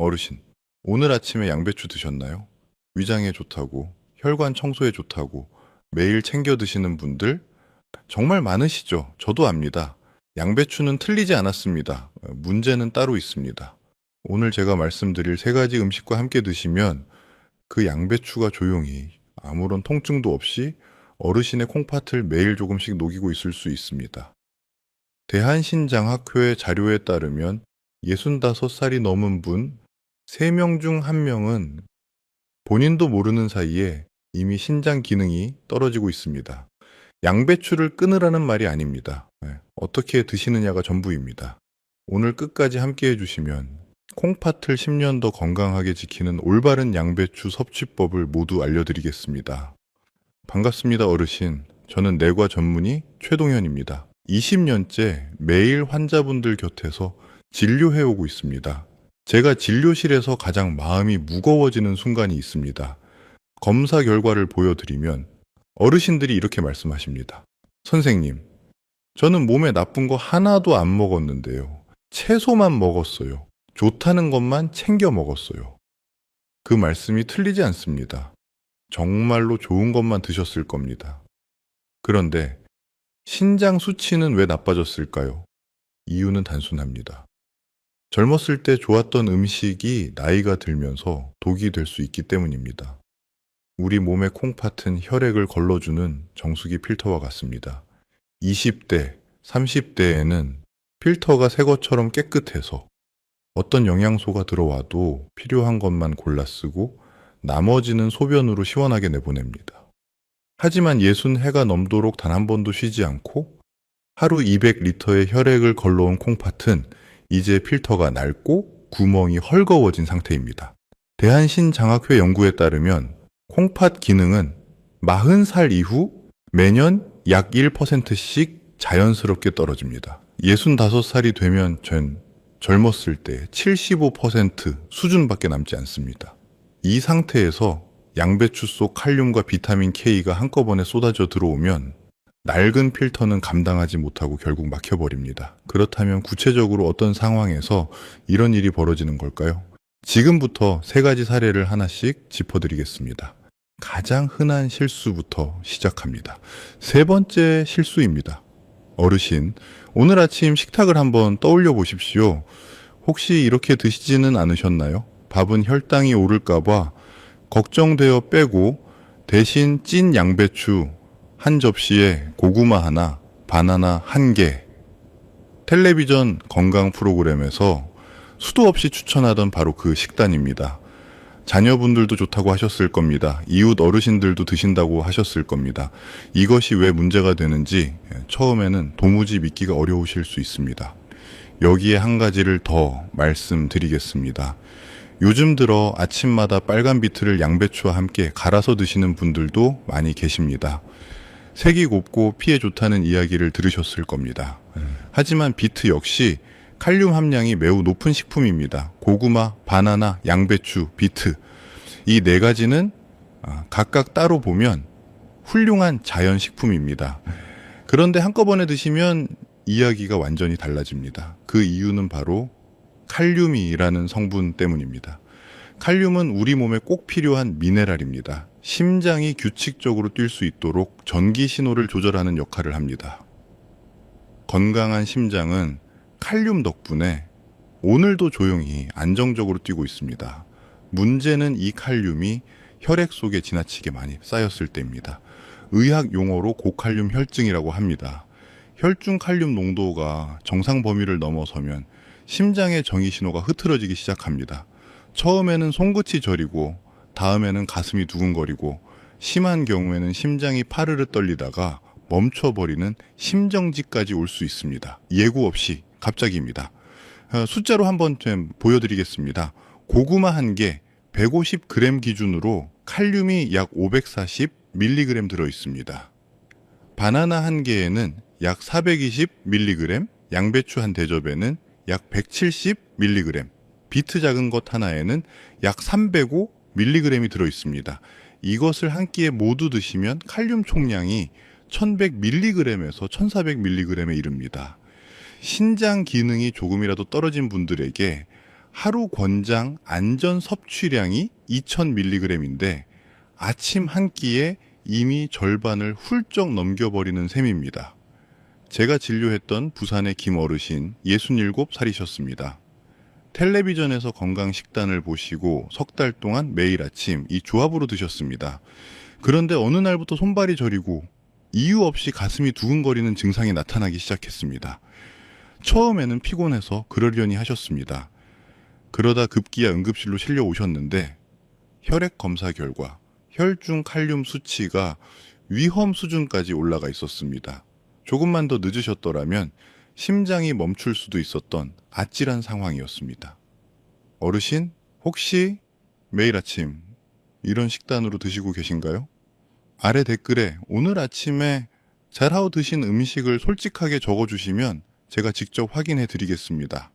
어르신, 오늘 아침에 양배추 드셨나요? 위장에 좋다고, 혈관 청소에 좋다고 매일 챙겨 드시는 분들 정말 많으시죠? 저도 압니다. 양배추는 틀리지 않았습니다. 문제는 따로 있습니다. 오늘 제가 말씀드릴 세 가지 음식과 함께 드시면 그 양배추가 조용히 아무런 통증도 없이 어르신의 콩팥을 매일 조금씩 녹이고 있을 수 있습니다. 대한신장학회 자료에 따르면 65살이 넘은 분 3명 중 1명은 본인도 모르는 사이에 이미 신장 기능이 떨어지고 있습니다. 양배추를 끊으라는 말이 아닙니다. 어떻게 드시느냐가 전부입니다. 오늘 끝까지 함께 해주시면 콩팥을 10년 더 건강하게 지키는 올바른 양배추 섭취법을 모두 알려드리겠습니다. 반갑습니다, 어르신. 저는 내과 전문의 최동현입니다. 20년째 매일 환자분들 곁에서 진료해오고 있습니다. 제가 진료실에서 가장 마음이 무거워지는 순간이 있습니다. 검사 결과를 보여드리면 어르신들이 이렇게 말씀하십니다. 선생님, 저는 몸에 나쁜 거 하나도 안 먹었는데요. 채소만 먹었어요. 좋다는 것만 챙겨 먹었어요. 그 말씀이 틀리지 않습니다. 정말로 좋은 것만 드셨을 겁니다. 그런데 신장 수치는 왜 나빠졌을까요? 이유는 단순합니다. 젊었을 때 좋았던 음식이 나이가 들면서 독이 될 수 있기 때문입니다. 우리 몸의 콩팥은 혈액을 걸러주는 정수기 필터와 같습니다. 20대, 30대에는 필터가 새 것처럼 깨끗해서 어떤 영양소가 들어와도 필요한 것만 골라 쓰고 나머지는 소변으로 시원하게 내보냅니다. 하지만 60해가 넘도록 단 한 번도 쉬지 않고 하루 200리터의 혈액을 걸러온 콩팥은 이제 필터가 낡고 구멍이 헐거워진 상태입니다. 대한신장학회 연구에 따르면 콩팥 기능은 40살 이후 매년 약 1%씩 자연스럽게 떨어집니다. 65살이 되면 젊었을 때 75% 수준밖에 남지 않습니다. 이 상태에서 양배추 속 칼륨과 비타민 K가 한꺼번에 쏟아져 들어오면 낡은 필터는 감당하지 못하고 결국 막혀버립니다. 그렇다면 구체적으로 어떤 상황에서 이런 일이 벌어지는 걸까요? 지금부터 세 가지 사례를 하나씩 짚어드리겠습니다. 가장 흔한 실수부터 시작합니다. 세 번째 실수입니다. 어르신, 오늘 아침 식탁을 한번 떠올려 보십시오. 혹시 이렇게 드시지는 않으셨나요? 밥은 혈당이 오를까봐 걱정되어 빼고 대신 찐 양배추 한 접시에 고구마 하나, 바나나 한 개. 텔레비전 건강 프로그램에서 수도 없이 추천하던 바로 그 식단입니다. 자녀분들도 좋다고 하셨을 겁니다. 이웃 어르신들도 드신다고 하셨을 겁니다. 이것이 왜 문제가 되는지 처음에는 도무지 믿기가 어려우실 수 있습니다. 여기에 한 가지를 더 말씀드리겠습니다. 요즘 들어 아침마다 빨간 비트를 양배추와 함께 갈아서 드시는 분들도 많이 계십니다. 색이 곱고 피에 좋다는 이야기를 들으셨을 겁니다. 하지만 비트 역시 칼륨 함량이 매우 높은 식품입니다. 고구마, 바나나, 양배추, 비트. 이 네 가지는 각각 따로 보면 훌륭한 자연식품입니다. 그런데 한꺼번에 드시면 이야기가 완전히 달라집니다. 그 이유는 바로 칼륨이라는 성분 때문입니다. 칼륨은 우리 몸에 꼭 필요한 미네랄입니다. 심장이 규칙적으로 뛸 수 있도록 전기 신호를 조절하는 역할을 합니다. 건강한 심장은 칼륨 덕분에 오늘도 조용히 안정적으로 뛰고 있습니다. 문제는 이 칼륨이 혈액 속에 지나치게 많이 쌓였을 때입니다. 의학 용어로 고칼륨 혈증이라고 합니다. 혈중 칼륨 농도가 정상 범위를 넘어서면 심장의 정의 신호가 흐트러지기 시작합니다. 처음에는 손끝이 저리고 다음에는 가슴이 두근거리고 심한 경우에는 심장이 파르르 떨리다가 멈춰버리는 심정지까지 올 수 있습니다. 예고 없이 갑자기입니다. 숫자로 한번 좀 보여드리겠습니다. 고구마 한 개 150g 기준으로 칼륨이 약 540mg 들어있습니다. 바나나 한 개에는 약 420mg, 양배추 한 대접에는 약 170mg, 비트 작은 것 하나에는 약 305mg이 들어있습니다. 이것을 한 끼에 모두 드시면 칼륨 총량이 1100mg에서 1400mg에 이릅니다. 신장 기능이 조금이라도 떨어진 분들에게 하루 권장 안전 섭취량이 2000mg인데 아침 한 끼에 이미 절반을 훌쩍 넘겨버리는 셈입니다. 제가 진료했던 부산의 김 어르신 67살이셨습니다. 텔레비전에서 건강 식단을 보시고 석 달 동안 매일 아침 이 조합으로 드셨습니다. 그런데 어느 날부터 손발이 저리고 이유 없이 가슴이 두근거리는 증상이 나타나기 시작했습니다. 처음에는 피곤해서 그러려니 하셨습니다. 그러다 급기야 응급실로 실려 오셨는데 혈액 검사 결과 혈중 칼륨 수치가 위험 수준까지 올라가 있었습니다. 조금만 더 늦으셨더라면 심장이 멈출 수도 있었던 아찔한 상황이었습니다. 어르신, 혹시 매일 아침 이런 식단으로 드시고 계신가요? 아래 댓글에 오늘 아침에 잘하고 드신 음식을 솔직하게 적어주시면 제가 직접 확인해 드리겠습니다.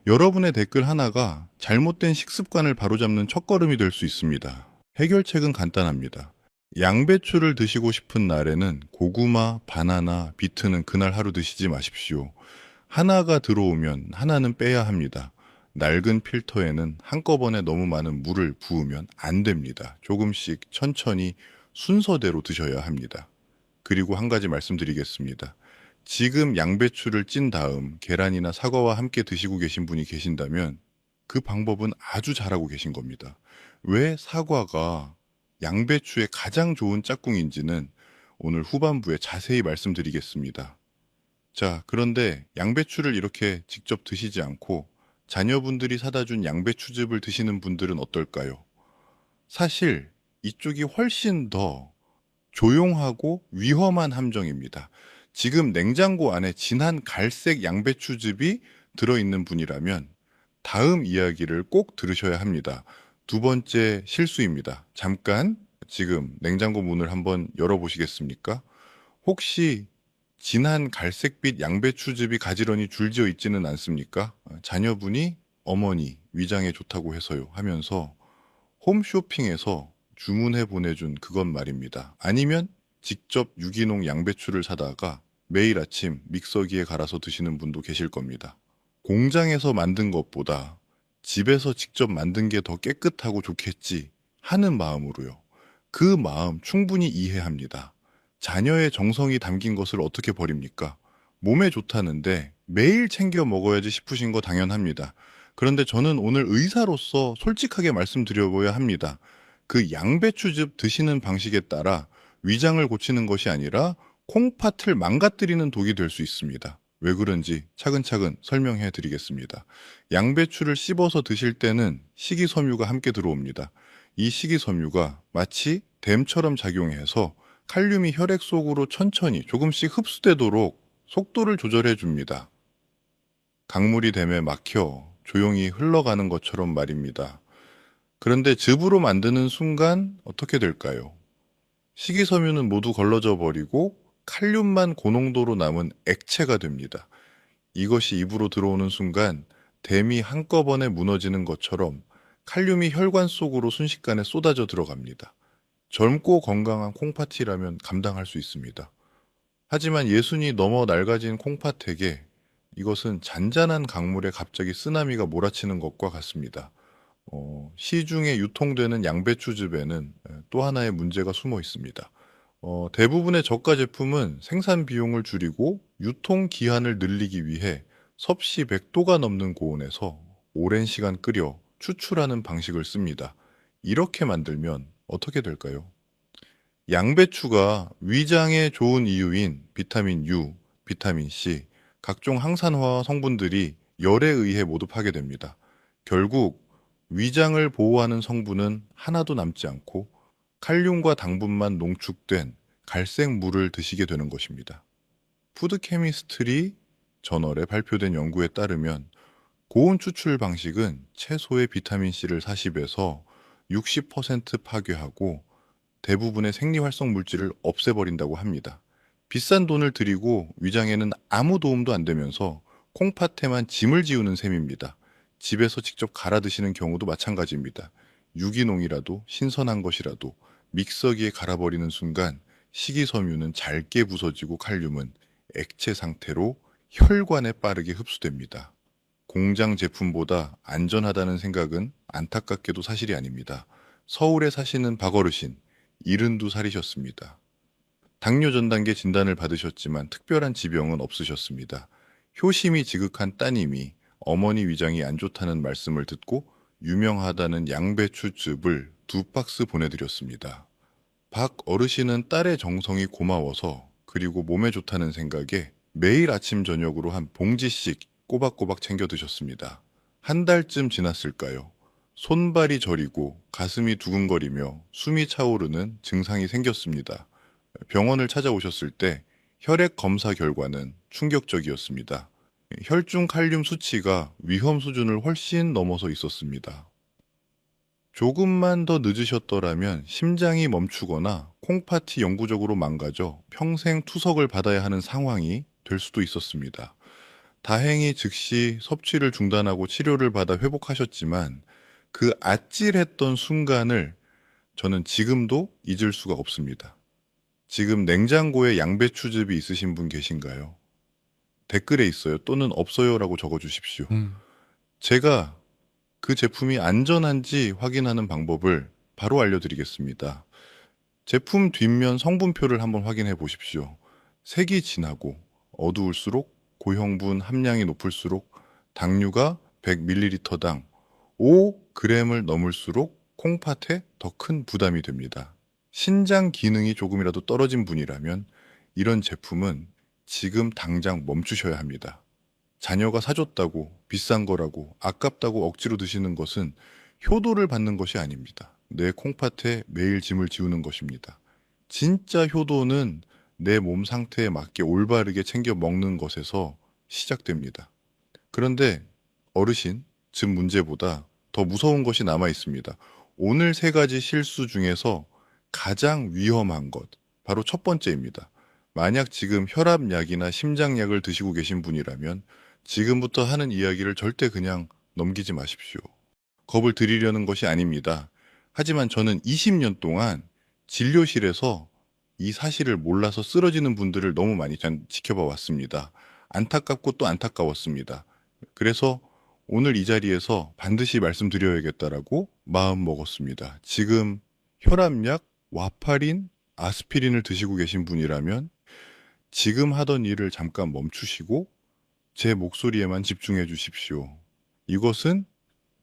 여러분의 댓글 하나가 잘못된 식습관을 바로잡는 첫걸음이 될 수 있습니다. 해결책은 간단합니다. 양배추를 드시고 싶은 날에는 고구마, 바나나, 비트는 그날 하루 드시지 마십시오. 하나가 들어오면 하나는 빼야 합니다. 낡은 필터에는 한꺼번에 너무 많은 물을 부으면 안 됩니다. 조금씩 천천히 순서대로 드셔야 합니다. 그리고 한 가지 말씀드리겠습니다. 지금 양배추를 찐 다음 계란이나 사과와 함께 드시고 계신 분이 계신다면 그 방법은 아주 잘하고 계신 겁니다. 왜 사과가 양배추의 가장 좋은 짝꿍인지는 오늘 후반부에 자세히 말씀드리겠습니다. 자, 그런데 양배추를 이렇게 직접 드시지 않고 자녀분들이 사다 준 양배추즙을 드시는 분들은 어떨까요? 사실 이쪽이 훨씬 더 조용하고 위험한 함정입니다. 지금 냉장고 안에 진한 갈색 양배추즙이 들어있는 분이라면 다음 이야기를 꼭 들으셔야 합니다. 두 번째 실수입니다. 잠깐 지금 냉장고 문을 한번 열어보시겠습니까? 혹시 진한 갈색빛 양배추즙이 가지런히 줄지어 있지는 않습니까? 자녀분이 어머니 위장에 좋다고 해서요 하면서 홈쇼핑에서 주문해 보내준 그건 말입니다. 아니면 직접 유기농 양배추를 사다가 매일 아침 믹서기에 갈아서 드시는 분도 계실 겁니다. 공장에서 만든 것보다 집에서 직접 만든 게 더 깨끗하고 좋겠지 하는 마음으로요. 그 마음 충분히 이해합니다. 자녀의 정성이 담긴 것을 어떻게 버립니까? 몸에 좋다는데 매일 챙겨 먹어야지 싶으신 거 당연합니다. 그런데 저는 오늘 의사로서 솔직하게 말씀드려봐야 합니다. 그 양배추즙 드시는 방식에 따라 위장을 고치는 것이 아니라 콩팥을 망가뜨리는 독이 될 수 있습니다. 왜 그런지 차근차근 설명해 드리겠습니다. 양배추를 씹어서 드실 때는 식이섬유가 함께 들어옵니다. 이 식이섬유가 마치 댐처럼 작용해서 칼륨이 혈액 속으로 천천히 조금씩 흡수되도록 속도를 조절해 줍니다. 강물이 댐에 막혀 조용히 흘러가는 것처럼 말입니다. 그런데 즙으로 만드는 순간 어떻게 될까요? 식이섬유는 모두 걸러져 버리고 칼륨만 고농도로 남은 액체가 됩니다. 이것이 입으로 들어오는 순간 댐이 한꺼번에 무너지는 것처럼 칼륨이 혈관 속으로 순식간에 쏟아져 들어갑니다. 젊고 건강한 콩팥이라면 감당할 수 있습니다. 하지만 예순이 넘어 낡아진 콩팥에게 이것은 잔잔한 강물에 갑자기 쓰나미가 몰아치는 것과 같습니다. 시중에 유통되는 양배추즙에는 또 하나의 문제가 숨어 있습니다. 대부분의 저가 제품은 생산 비용을 줄이고 유통 기한을 늘리기 위해 섭씨 100도가 넘는 고온에서 오랜 시간 끓여 추출하는 방식을 씁니다. 이렇게 만들면 어떻게 될까요? 양배추가 위장에 좋은 이유인 비타민 U, 비타민 C, 각종 항산화 성분들이 열에 의해 모두 파괴됩니다. 결국 위장을 보호하는 성분은 하나도 남지 않고 칼륨과 당분만 농축된 갈색 물을 드시게 되는 것입니다. 푸드케미스트리 저널에 발표된 연구에 따르면 고온 추출 방식은 채소의 비타민C를 40에서 60% 파괴하고 대부분의 생리활성 물질을 없애버린다고 합니다. 비싼 돈을 들이고 위장에는 아무 도움도 안 되면서 콩팥에만 짐을 지우는 셈입니다. 집에서 직접 갈아 드시는 경우도 마찬가지입니다. 유기농이라도 신선한 것이라도 믹서기에 갈아버리는 순간 식이섬유는 잘게 부서지고 칼륨은 액체 상태로 혈관에 빠르게 흡수됩니다. 공장 제품보다 안전하다는 생각은 안타깝게도 사실이 아닙니다. 서울에 사시는 박어르신, 72살이셨습니다. 당뇨 전 단계 진단을 받으셨지만 특별한 지병은 없으셨습니다. 효심이 지극한 따님이 어머니 위장이 안 좋다는 말씀을 듣고 유명하다는 양배추즙을 2박스 보내드렸습니다. 박 어르신은 딸의 정성이 고마워서 그리고 몸에 좋다는 생각에 매일 아침 저녁으로 한 봉지씩 꼬박꼬박 챙겨 드셨습니다. 한 달쯤 지났을까요? 손발이 저리고 가슴이 두근거리며 숨이 차오르는 증상이 생겼습니다. 병원을 찾아오셨을 때 혈액 검사 결과는 충격적이었습니다. 혈중 칼륨 수치가 위험 수준을 훨씬 넘어서 있었습니다. 조금만 더 늦으셨더라면 심장이 멈추거나 콩팥이 영구적으로 망가져 평생 투석을 받아야 하는 상황이 될 수도 있었습니다. 다행히 즉시 섭취를 중단하고 치료를 받아 회복하셨지만 그 아찔했던 순간을 저는 지금도 잊을 수가 없습니다. 지금 냉장고에 양배추즙이 있으신 분 계신가요? 댓글에 있어요. 또는 없어요라고 적어주십시오. 제가 그 제품이 안전한지 확인하는 방법을 바로 알려드리겠습니다. 제품 뒷면 성분표를 한번 확인해 보십시오. 색이 진하고 어두울수록 고형분 함량이 높을수록 당류가 100ml당 5g을 넘을수록 콩팥에 더 큰 부담이 됩니다. 신장 기능이 조금이라도 떨어진 분이라면 이런 제품은 지금 당장 멈추셔야 합니다. 자녀가 사줬다고 비싼 거라고 아깝다고 억지로 드시는 것은 효도를 받는 것이 아닙니다. 내 콩팥에 매일 짐을 지우는 것입니다. 진짜 효도는 내 몸 상태에 맞게 올바르게 챙겨 먹는 것에서 시작됩니다. 그런데 어르신, 즉 문제보다 더 무서운 것이 남아 있습니다. 오늘 3가지 실수 중에서 가장 위험한 것, 바로 첫 번째입니다. 만약 지금 혈압약이나 심장약을 드시고 계신 분이라면 지금부터 하는 이야기를 절대 그냥 넘기지 마십시오. 겁을 드리려는 것이 아닙니다. 하지만 저는 20년 동안 진료실에서 이 사실을 몰라서 쓰러지는 분들을 너무 많이 지켜봐 왔습니다. 안타깝고 또 안타까웠습니다. 그래서 오늘 이 자리에서 반드시 말씀드려야겠다라고 마음 먹었습니다. 지금 혈압약, 와파린, 아스피린을 드시고 계신 분이라면 지금 하던 일을 잠깐 멈추시고 제 목소리에만 집중해 주십시오. 이것은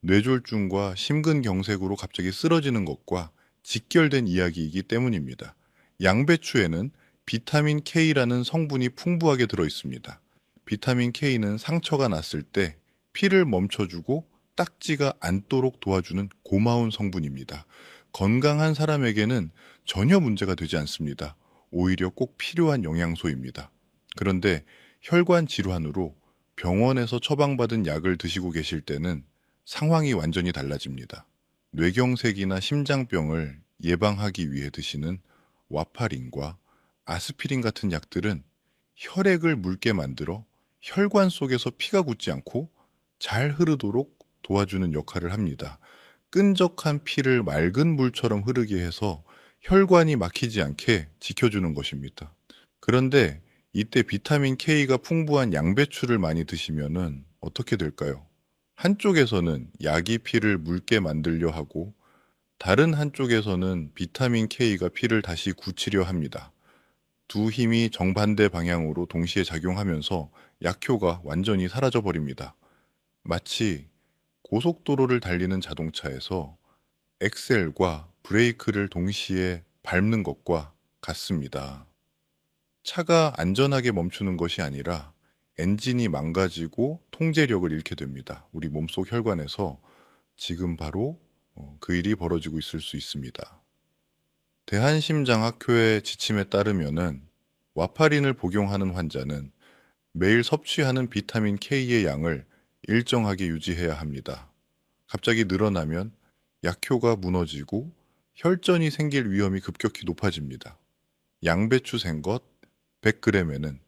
뇌졸중과 심근경색으로 갑자기 쓰러지는 것과 직결된 이야기이기 때문입니다. 양배추에는 비타민 K라는 성분이 풍부하게 들어 있습니다. 비타민 K는 상처가 났을 때 피를 멈춰주고 딱지가 않도록 도와주는 고마운 성분입니다. 건강한 사람에게는 전혀 문제가 되지 않습니다. 오히려 꼭 필요한 영양소입니다. 그런데 혈관 질환으로 병원에서 처방받은 약을 드시고 계실 때는 상황이 완전히 달라집니다. 뇌경색이나 심장병을 예방하기 위해 드시는 와파린과 아스피린 같은 약들은 혈액을 묽게 만들어 혈관 속에서 피가 굳지 않고 잘 흐르도록 도와주는 역할을 합니다. 끈적한 피를 맑은 물처럼 흐르게 해서 혈관이 막히지 않게 지켜주는 것입니다. 그런데 이때 비타민 K가 풍부한 양배추를 많이 드시면은 어떻게 될까요? 한쪽에서는 약이 피를 묽게 만들려 하고 다른 한쪽에서는 비타민 K가 피를 다시 굳히려 합니다. 두 힘이 정반대 방향으로 동시에 작용하면서 약효가 완전히 사라져 버립니다. 마치 고속도로를 달리는 자동차에서 엑셀과 브레이크를 동시에 밟는 것과 같습니다. 차가 안전하게 멈추는 것이 아니라 엔진이 망가지고 통제력을 잃게 됩니다. 우리 몸속 혈관에서 지금 바로 그 일이 벌어지고 있을 수 있습니다. 대한심장학회의 지침에 따르면은 와파린을 복용하는 환자는 매일 섭취하는 비타민 K의 양을 일정하게 유지해야 합니다. 갑자기 늘어나면 약효가 무너지고 혈전이 생길 위험이 급격히 높아집니다. 양배추 생것 100g에는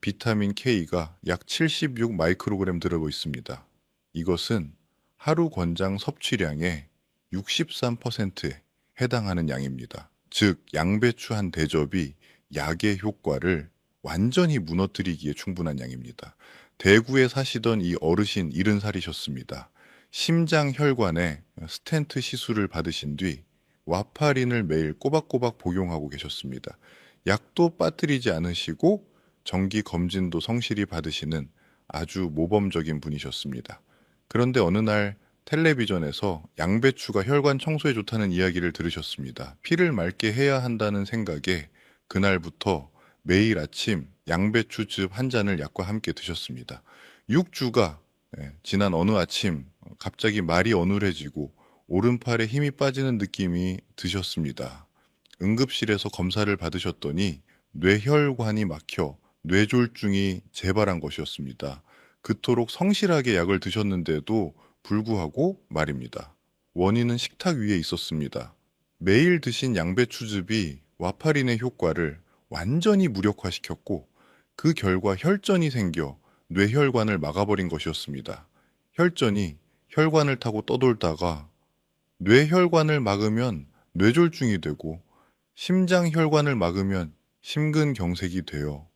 비타민 K가 약 76 마이크로그램 들어가 있습니다. 이것은 하루 권장 섭취량의 63%에 해당하는 양입니다. 즉, 양배추 한 대접이 약의 효과를 완전히 무너뜨리기에 충분한 양입니다. 대구에 사시던 이 어르신 70살이셨습니다. 심장 혈관에 스텐트 시술을 받으신 뒤 와파린을 매일 꼬박꼬박 복용하고 계셨습니다. 약도 빠뜨리지 않으시고 정기 검진도 성실히 받으시는 아주 모범적인 분이셨습니다. 그런데 어느 날 텔레비전에서 양배추가 혈관 청소에 좋다는 이야기를 들으셨습니다. 피를 맑게 해야 한다는 생각에 그날부터 매일 아침 양배추즙 한 잔을 약과 함께 드셨습니다. 6주가 지난 어느 아침 갑자기 말이 어눌해지고 오른팔에 힘이 빠지는 느낌이 드셨습니다. 응급실에서 검사를 받으셨더니 뇌혈관이 막혀 뇌졸중이 재발한 것이었습니다. 그토록 성실하게 약을 드셨는데도 불구하고 말입니다. 원인은 식탁 위에 있었습니다. 매일 드신 양배추즙이 와파린의 효과를 완전히 무력화시켰고 그 결과 혈전이 생겨 뇌혈관을 막아버린 것이었습니다. 혈전이 혈관을 타고 떠돌다가 뇌혈관을 막으면 뇌졸중이 되고 심장혈관을 막으면 심근경색이 되어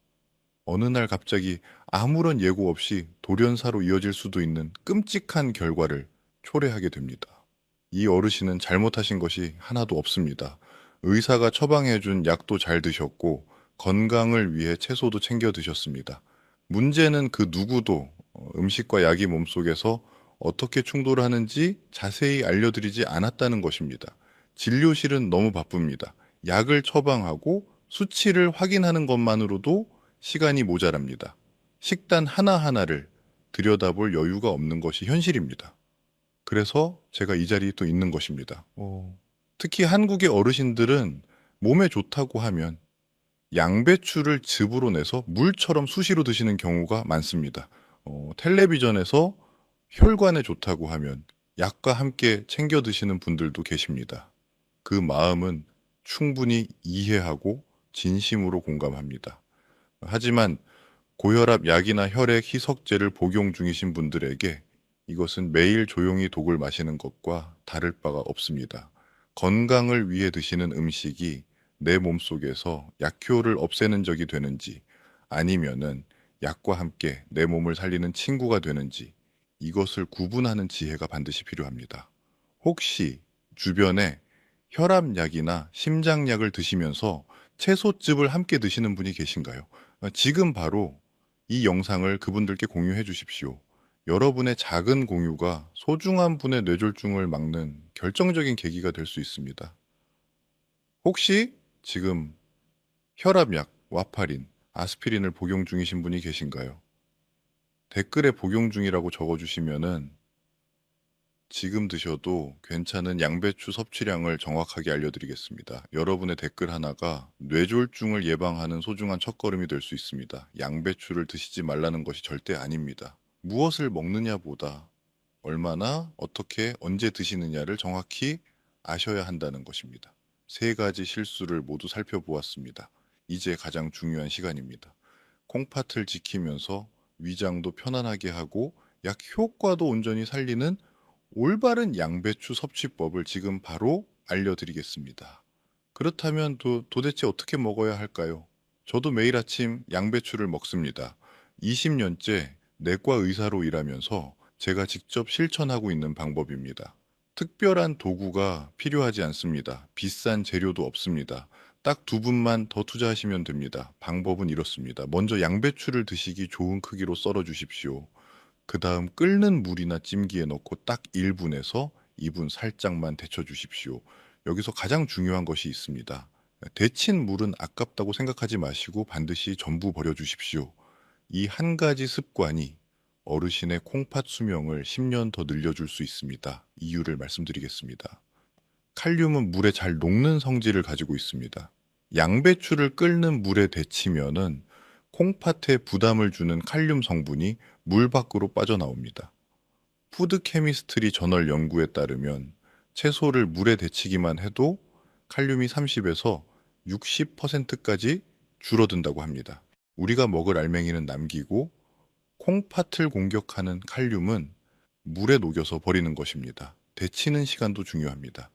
어느 날 갑자기 아무런 예고 없이 돌연사로 이어질 수도 있는 끔찍한 결과를 초래하게 됩니다. 이 어르신은 잘못하신 것이 하나도 없습니다. 의사가 처방해준 약도 잘 드셨고 건강을 위해 채소도 챙겨 드셨습니다. 문제는 그 누구도 음식과 약이 몸속에서 어떻게 충돌하는지 자세히 알려드리지 않았다는 것입니다. 진료실은 너무 바쁩니다. 약을 처방하고 수치를 확인하는 것만으로도 시간이 모자랍니다. 식단 하나하나를 들여다볼 여유가 없는 것이 현실입니다. 그래서 제가 이 자리에 또 있는 것입니다. 특히 한국의 어르신들은 몸에 좋다고 하면 양배추를 즙으로 내서 물처럼 수시로 드시는 경우가 많습니다. 텔레비전에서 혈관에 좋다고 하면 약과 함께 챙겨 드시는 분들도 계십니다. 그 마음은 충분히 이해하고 진심으로 공감합니다. 하지만 고혈압 약이나 혈액 희석제를 복용 중이신 분들에게 이것은 매일 조용히 독을 마시는 것과 다를 바가 없습니다. 건강을 위해 드시는 음식이 내 몸속에서 약효를 없애는 적이 되는지 아니면은 약과 함께 내 몸을 살리는 친구가 되는지 이것을 구분하는 지혜가 반드시 필요합니다. 혹시 주변에 혈압약이나 심장약을 드시면서 채소즙을 함께 드시는 분이 계신가요? 지금 바로 이 영상을 그분들께 공유해 주십시오. 여러분의 작은 공유가 소중한 분의 뇌졸중을 막는 결정적인 계기가 될 수 있습니다. 혹시 지금 혈압약, 와파린, 아스피린을 복용 중이신 분이 계신가요? 댓글에 복용 중이라고 적어주시면은 지금 드셔도 괜찮은 양배추 섭취량을 정확하게 알려드리겠습니다. 여러분의 댓글 하나가 뇌졸중을 예방하는 소중한 첫걸음이 될 수 있습니다. 양배추를 드시지 말라는 것이 절대 아닙니다. 무엇을 먹느냐보다 얼마나, 어떻게, 언제 드시느냐를 정확히 아셔야 한다는 것입니다. 세 가지 실수를 모두 살펴보았습니다. 이제 가장 중요한 시간입니다. 콩팥을 지키면서 위장도 편안하게 하고 약 효과도 온전히 살리는 올바른 양배추 섭취법을 지금 바로 알려드리겠습니다. 그렇다면 도대체 어떻게 먹어야 할까요? 저도 매일 아침 양배추를 먹습니다. 20년째 내과 의사로 일하면서 제가 직접 실천하고 있는 방법입니다. 특별한 도구가 필요하지 않습니다. 비싼 재료도 없습니다. 딱 두 분만 더 투자하시면 됩니다. 방법은 이렇습니다. 먼저 양배추를 드시기 좋은 크기로 썰어 주십시오. 그 다음 끓는 물이나 찜기에 넣고 딱 1분에서 2분 살짝만 데쳐 주십시오. 여기서 가장 중요한 것이 있습니다. 데친 물은 아깝다고 생각하지 마시고 반드시 전부 버려 주십시오. 이 한 가지 습관이 어르신의 콩팥 수명을 10년 더 늘려줄 수 있습니다. 이유를 말씀드리겠습니다. 칼륨은 물에 잘 녹는 성질을 가지고 있습니다. 양배추를 끓는 물에 데치면은 콩팥에 부담을 주는 칼륨 성분이 물 밖으로 빠져나옵니다. 푸드 케미스트리 저널 연구에 따르면 채소를 물에 데치기만 해도 칼륨이 30에서 60%까지 줄어든다고 합니다. 우리가 먹을 알맹이는 남기고 콩팥을 공격하는 칼륨은 물에 녹여서 버리는 것입니다. 데치는 시간도 중요합니다.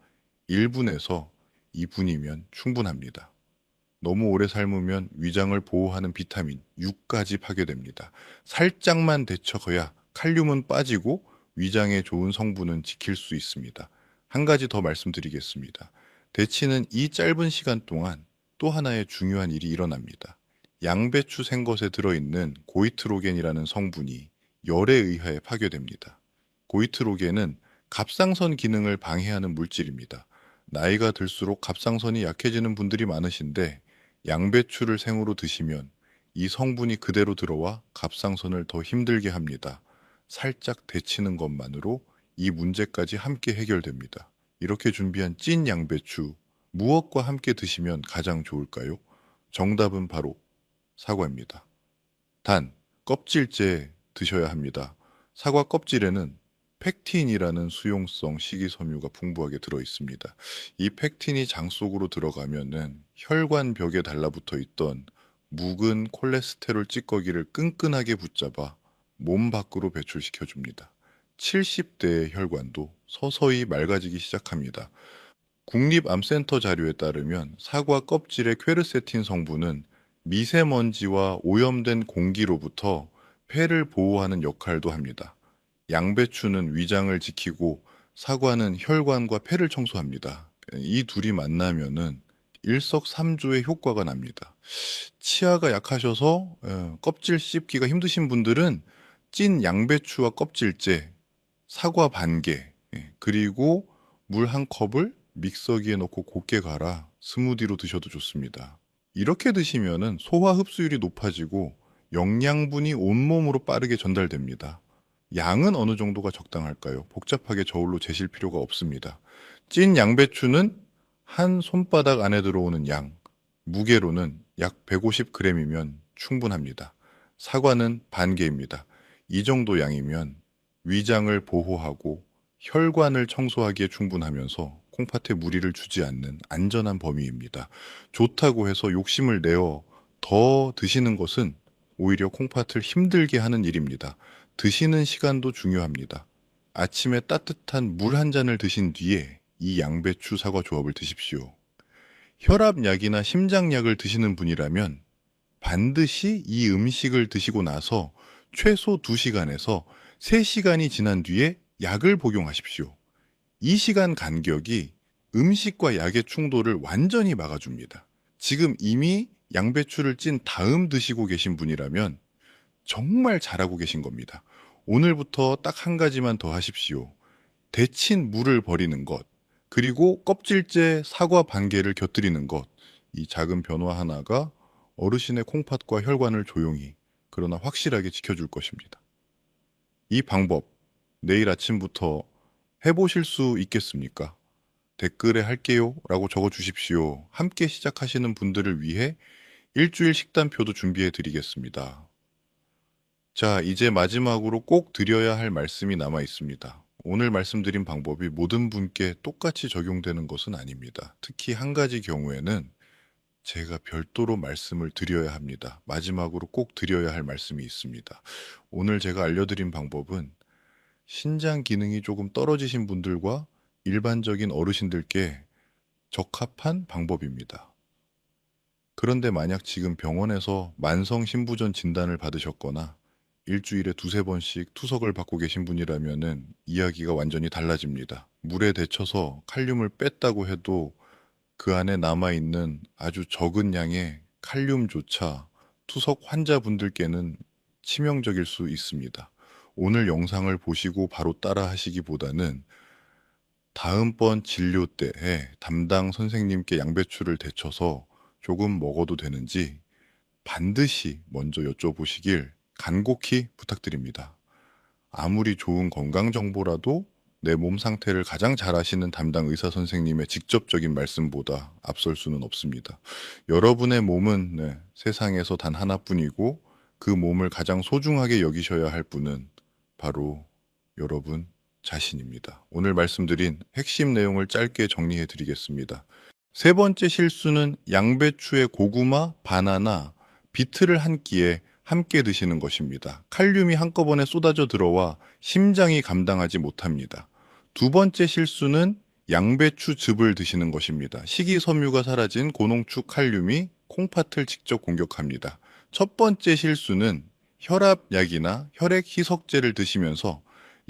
1분에서 2분이면 충분합니다. 너무 오래 삶으면 위장을 보호하는 비타민, U까지 파괴됩니다. 살짝만 데쳐야 칼륨은 빠지고 위장에 좋은 성분은 지킬 수 있습니다. 한 가지 더 말씀드리겠습니다. 데치는 이 짧은 시간 동안 또 하나의 중요한 일이 일어납니다. 양배추 생것에 들어있는 고이트로겐이라는 성분이 열에 의하여 파괴됩니다. 고이트로겐은 갑상선 기능을 방해하는 물질입니다. 나이가 들수록 갑상선이 약해지는 분들이 많으신데 양배추를 생으로 드시면 이 성분이 그대로 들어와 갑상선을 더 힘들게 합니다. 살짝 데치는 것만으로 이 문제까지 함께 해결됩니다. 이렇게 준비한 찐 양배추, 무엇과 함께 드시면 가장 좋을까요? 정답은 바로 사과입니다. 단, 껍질째 드셔야 합니다. 사과 껍질에는 펙틴이라는 수용성 식이섬유가 풍부하게 들어 있습니다. 이 펙틴이 장 속으로 들어가면은 혈관 벽에 달라붙어 있던 묵은 콜레스테롤 찌꺼기를 끈끈하게 붙잡아 몸 밖으로 배출시켜 줍니다. 70대의 혈관도 서서히 맑아지기 시작합니다. 국립암센터 자료에 따르면 사과 껍질의 퀘르세틴 성분은 미세먼지와 오염된 공기로부터 폐를 보호하는 역할도 합니다. 양배추는 위장을 지키고 사과는 혈관과 폐를 청소합니다. 이 둘이 만나면은 일석삼조의 효과가 납니다. 치아가 약하셔서 껍질 씹기가 힘드신 분들은 찐 양배추와 껍질째, 사과 반 개, 그리고 물 한 컵을 믹서기에 넣고 곱게 갈아 스무디로 드셔도 좋습니다. 이렇게 드시면은 소화 흡수율이 높아지고 영양분이 온몸으로 빠르게 전달됩니다. 양은 어느 정도가 적당할까요? 복잡하게 저울로 재실 필요가 없습니다. 찐 양배추는 한 손바닥 안에 들어오는 양, 무게로는 약 150g이면 충분합니다. 사과는 반 개입니다. 이 정도 양이면 위장을 보호하고 혈관을 청소하기에 충분하면서 콩팥에 무리를 주지 않는 안전한 범위입니다. 좋다고 해서 욕심을 내어 더 드시는 것은 오히려 콩팥을 힘들게 하는 일입니다. 드시는 시간도 중요합니다. 아침에 따뜻한 물 한 잔을 드신 뒤에 이 양배추 사과 조합을 드십시오. 혈압약이나 심장약을 드시는 분이라면 반드시 이 음식을 드시고 나서 최소 2시간에서 3시간이 지난 뒤에 약을 복용하십시오. 이 시간 간격이 음식과 약의 충돌을 완전히 막아줍니다. 지금 이미 양배추를 찐 다음 드시고 계신 분이라면 정말 잘하고 계신 겁니다. 오늘부터 딱 한 가지만 더 하십시오. 데친 물을 버리는 것, 그리고 껍질째 사과 반 개를 곁들이는 것. 이 작은 변화 하나가 어르신의 콩팥과 혈관을 조용히, 그러나 확실하게 지켜줄 것입니다. 이 방법, 내일 아침부터 해보실 수 있겠습니까? 댓글에 할게요 라고 적어 주십시오. 함께 시작하시는 분들을 위해 일주일 식단표도 준비해 드리겠습니다. 자, 이제 마지막으로 꼭 드려야 할 말씀이 남아 있습니다. 오늘 말씀드린 방법이 모든 분께 똑같이 적용되는 것은 아닙니다. 특히 한 가지 경우에는 제가 별도로 말씀을 드려야 합니다. 마지막으로 꼭 드려야 할 말씀이 있습니다. 오늘 제가 알려드린 방법은 신장 기능이 조금 떨어지신 분들과 일반적인 어르신들께 적합한 방법입니다. 그런데 만약 지금 병원에서 만성 신부전 진단을 받으셨거나 일주일에 2~3번씩 투석을 받고 계신 분이라면은 이야기가 완전히 달라집니다. 물에 데쳐서 칼륨을 뺐다고 해도 그 안에 남아있는 아주 적은 양의 칼륨조차 투석 환자분들께는 치명적일 수 있습니다. 오늘 영상을 보시고 바로 따라 하시기보다는 다음번 진료 때에 담당 선생님께 양배추를 데쳐서 조금 먹어도 되는지 반드시 먼저 여쭤보시길 간곡히 부탁드립니다. 아무리 좋은 건강 정보라도 내 몸 상태를 가장 잘 아시는 담당 의사 선생님의 직접적인 말씀보다 앞설 수는 없습니다. 여러분의 몸은 세상에서 단 하나뿐이고 그 몸을 가장 소중하게 여기셔야 할 분은 바로 여러분 자신입니다. 오늘 말씀드린 핵심 내용을 짧게 정리해 드리겠습니다. 세 번째 실수는 양배추에 고구마, 바나나, 비트를 한 끼에 함께 드시는 것입니다. 칼륨이 한꺼번에 쏟아져 들어와 심장이 감당하지 못합니다. 두 번째 실수는 양배추 즙을 드시는 것입니다. 식이섬유가 사라진 고농축 칼륨이 콩팥을 직접 공격합니다. 첫 번째 실수는 혈압약이나 혈액 희석제를 드시면서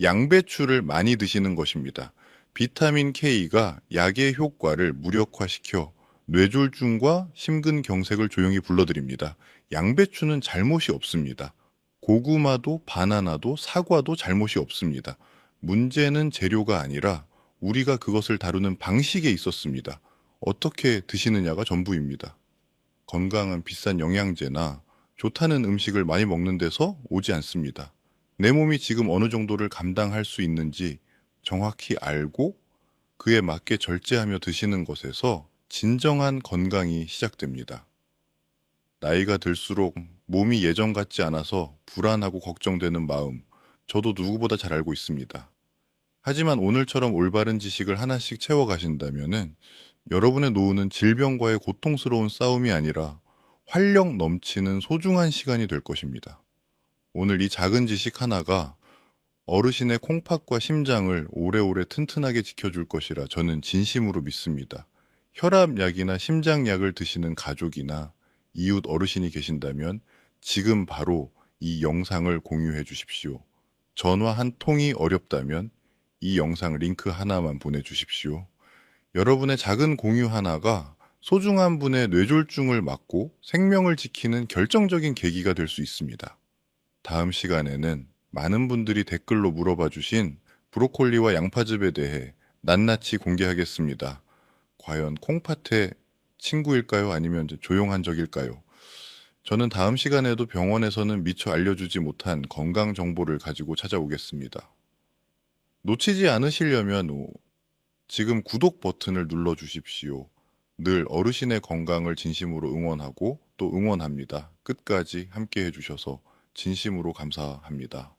양배추를 많이 드시는 것입니다. 비타민 K가 약의 효과를 무력화시켜 뇌졸중과 심근경색을 조용히 불러들입니다. 양배추는 잘못이 없습니다. 고구마도 바나나도 사과도 잘못이 없습니다. 문제는 재료가 아니라 우리가 그것을 다루는 방식에 있었습니다. 어떻게 드시느냐가 전부입니다. 건강은 비싼 영양제나 좋다는 음식을 많이 먹는 데서 오지 않습니다. 내 몸이 지금 어느 정도를 감당할 수 있는지 정확히 알고 그에 맞게 절제하며 드시는 것에서 진정한 건강이 시작됩니다. 나이가 들수록 몸이 예전 같지 않아서 불안하고 걱정되는 마음, 저도 누구보다 잘 알고 있습니다. 하지만 오늘처럼 올바른 지식을 하나씩 채워가신다면은 여러분의 노후는 질병과의 고통스러운 싸움이 아니라 활력 넘치는 소중한 시간이 될 것입니다. 오늘 이 작은 지식 하나가 어르신의 콩팥과 심장을 오래오래 튼튼하게 지켜줄 것이라 저는 진심으로 믿습니다. 혈압약이나 심장약을 드시는 가족이나 이웃 어르신이 계신다면 지금 바로 이 영상을 공유해 주십시오. 전화 한 통이 어렵다면 이 영상 링크 하나만 보내주십시오. 여러분의 작은 공유 하나가 소중한 분의 뇌졸중을 막고 생명을 지키는 결정적인 계기가 될 수 있습니다. 다음 시간에는 많은 분들이 댓글로 물어봐 주신 브로콜리와 양파즙에 대해 낱낱이 공개하겠습니다. 과연 콩팥의 친구일까요? 아니면 조용한 적일까요? 저는 다음 시간에도 병원에서는 미처 알려주지 못한 건강 정보를 가지고 찾아오겠습니다. 놓치지 않으시려면 지금 구독 버튼을 눌러 주십시오. 늘 어르신의 건강을 진심으로 응원하고 또 응원합니다. 끝까지 함께 해주셔서 진심으로 감사합니다.